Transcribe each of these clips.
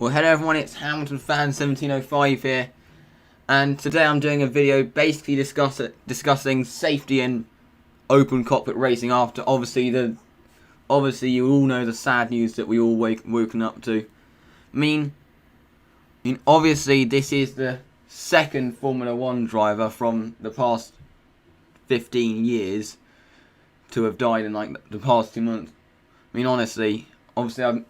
Well, hello everyone, it's Hamilton Fan 1705 here, and today I'm doing a video basically discussing safety in open cockpit racing after obviously you all know the sad news that we all woken up to. I mean obviously this is the second Formula 1 driver from the past 15 years to have died in like the past 2 months. I mean honestly, obviously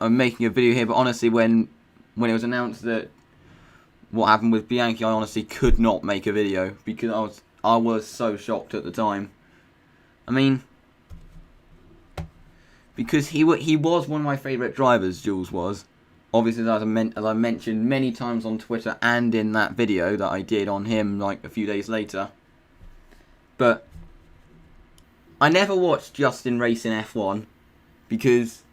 I'm making a video here, but honestly, when it was announced that what happened with Bianchi, I honestly could not make a video because I was so shocked at the time. I mean, because he was one of my favourite drivers, Jules was. Obviously, as I mentioned many times on Twitter and in that video that I did on him like a few days later. But I never watched Justin race in F1 because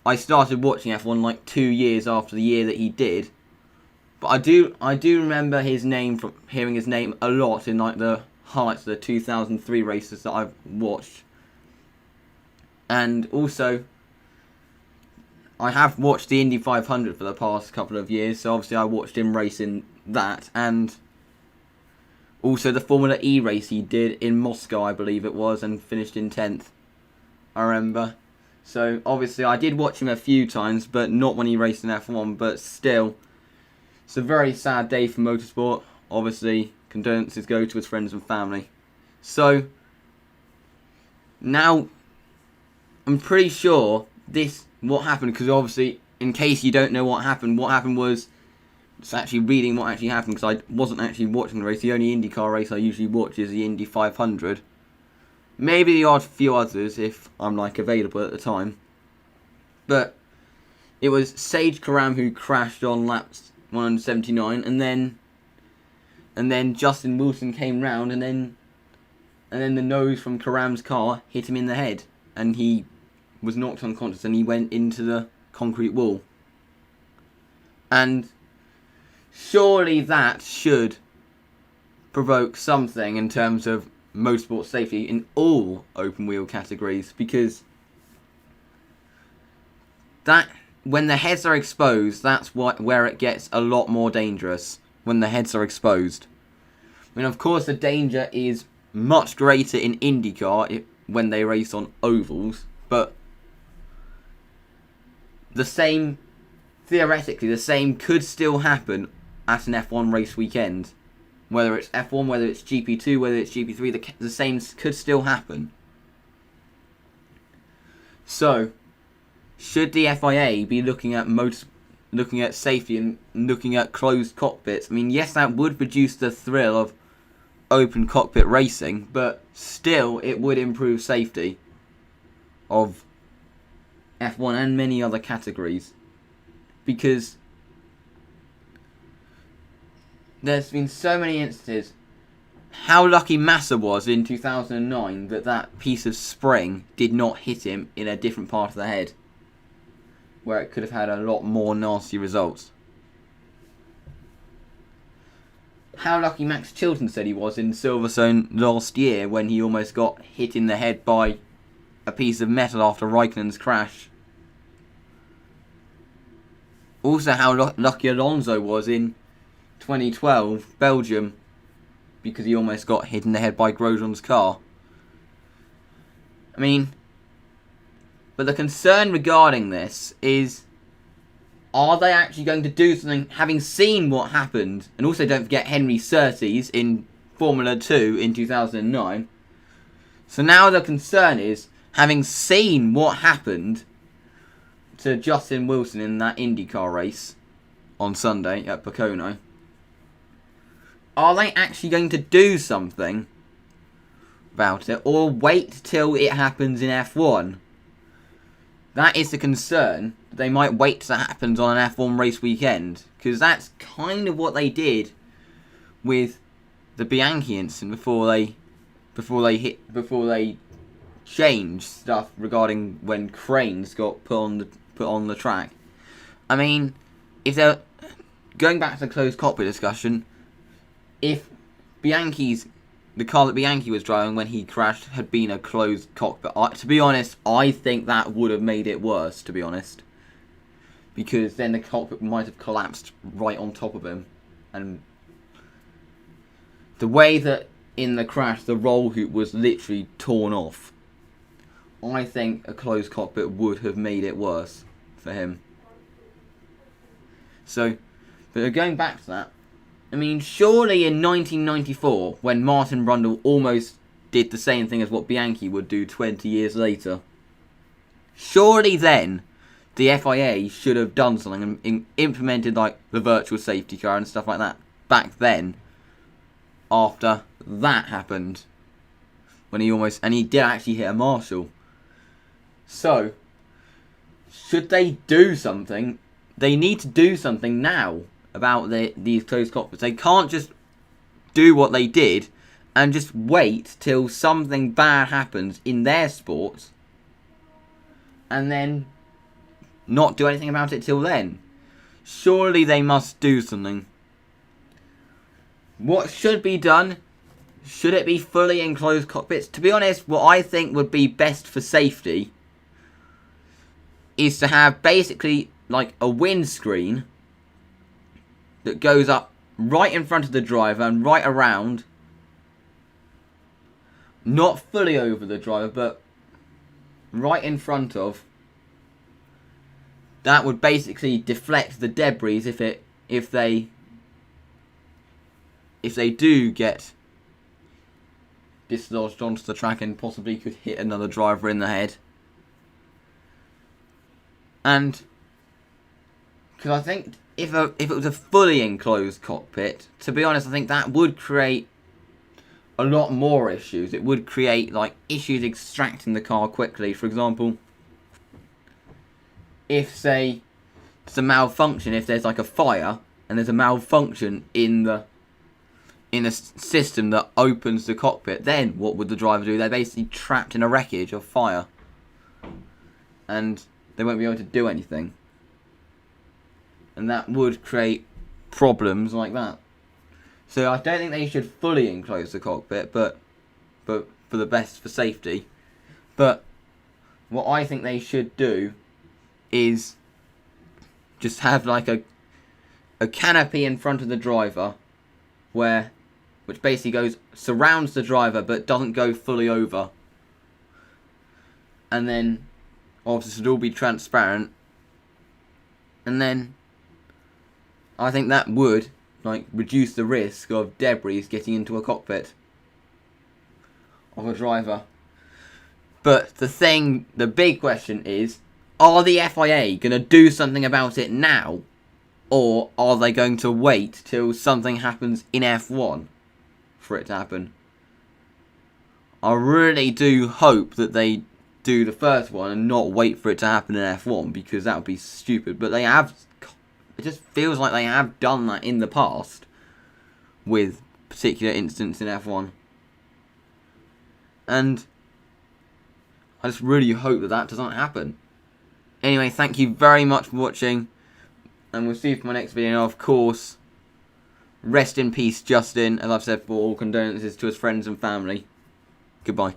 I started watching F1 like 2 years after the year that he did, but I do remember his name from hearing his name a lot in like the highlights of the 2003 races that I've watched, and also I have watched the Indy 500 for the past couple of years, so obviously I watched him race in that, and also the Formula E race he did in Moscow, I believe it was, and finished in 10th. I remember. So, obviously, I did watch him a few times, but not when he raced in F1, but still, it's a very sad day for motorsport. Obviously, condolences go to his friends and family. So, now, I'm pretty sure what happened, because obviously, in case you don't know what happened was, it's actually reading what actually happened, because I wasn't actually watching the race. The only IndyCar race I usually watch is the Indy 500. Maybe the odd few others if I'm like available at the time. But it was Sage Karam who crashed on laps 179, and then Justin Wilson came round, and then the nose from Karam's car hit him in the head, and he was knocked unconscious, and he went into the concrete wall. And surely that should provoke something in terms of motorsport safety in all open wheel categories, because that when the heads are exposed, that's where it gets a lot more dangerous. When the heads are exposed, I mean, of course, the danger is much greater in IndyCar when they race on ovals, but theoretically, the same could still happen at an F1 race weekend. Whether it's F1, whether it's GP2, whether it's GP3, the same could still happen. So, should the FIA be looking at safety and looking at closed cockpits? I mean, yes, that would reduce the thrill of open cockpit racing, but still, it would improve safety of F1 and many other categories, because there's been so many instances. How lucky Massa was in 2009 that piece of spring did not hit him in a different part of the head, where it could have had a lot more nasty results. How lucky Max Chilton said he was in Silverstone last year when he almost got hit in the head by a piece of metal after Raikkonen's crash. Also how lucky Alonso was in 2012, Belgium, because he almost got hit in the head by Grosjean's car. I mean, but the concern regarding this is, are they actually going to do something, having seen what happened? And also don't forget Henry Surtees in Formula 2 in 2009. So now the concern is, having seen what happened to Justin Wilson in that IndyCar race on Sunday at Pocono, are they actually going to do something about it, or wait till it happens in F1? That is the concern. They might wait till it happens on an F1 race weekend, because that's kind of what they did with the Bianchi incident before they changed stuff regarding when cranes got put on the track. I mean, if they're going back to the closed cockpit discussion, if the car that Bianchi was driving when he crashed had been a closed cockpit, to be honest, I think that would have made it worse, to be honest. because then the cockpit might have collapsed right on top of him. And the way that in the crash the roll hoop was literally torn off, I think a closed cockpit would have made it worse for him. So, but going back to that, I mean, surely in 1994, when Martin Brundle almost did the same thing as what Bianchi would do 20 years later, surely then the FIA should have done something and implemented like the virtual safety car and stuff like that back then, after that happened, when he did actually hit a marshal. So, should they do something? They need to do something now about these closed cockpits. They can't just do what they did and just wait till something bad happens in their sport and then not do anything about it till then. Surely they must do something. What should be done? Should it be fully enclosed cockpits? To be honest, what I think would be best for safety is to have basically like a windscreen that goes up right in front of the driver and right around. Not fully over the driver, but right in front of. That would basically deflect the debris if they do get dislodged onto the track and possibly could hit another driver in the head. And because I think if it was a fully enclosed cockpit, to be honest, I think that would create a lot more issues. It would create like issues extracting the car quickly. For example, if say it's a malfunction, if there's like a fire and there's a malfunction in a system that opens the cockpit, then what would the driver do? They're basically trapped in a wreckage of fire, and they won't be able to do anything. And that would create problems like that. So I don't think they should fully enclose the cockpit, but for the best for safety. But what I think they should do is just have like a canopy in front of the driver, which basically surrounds the driver but doesn't go fully over. And then obviously it should all be transparent. And then I think that would like reduce the risk of debris getting into a cockpit of a driver. But the big question is, are the FIA going to do something about it now? Or are they going to wait till something happens in F1 for it to happen? I really do hope that they do the first one and not wait for it to happen in F1, because that would be stupid. But it just feels like they have done that in the past with particular instance in F1. And I just really hope that doesn't happen. Anyway, thank you very much for watching, and we'll see you for my next video. And of course, rest in peace, Justin. As I've said before, all condolences to his friends and family. Goodbye.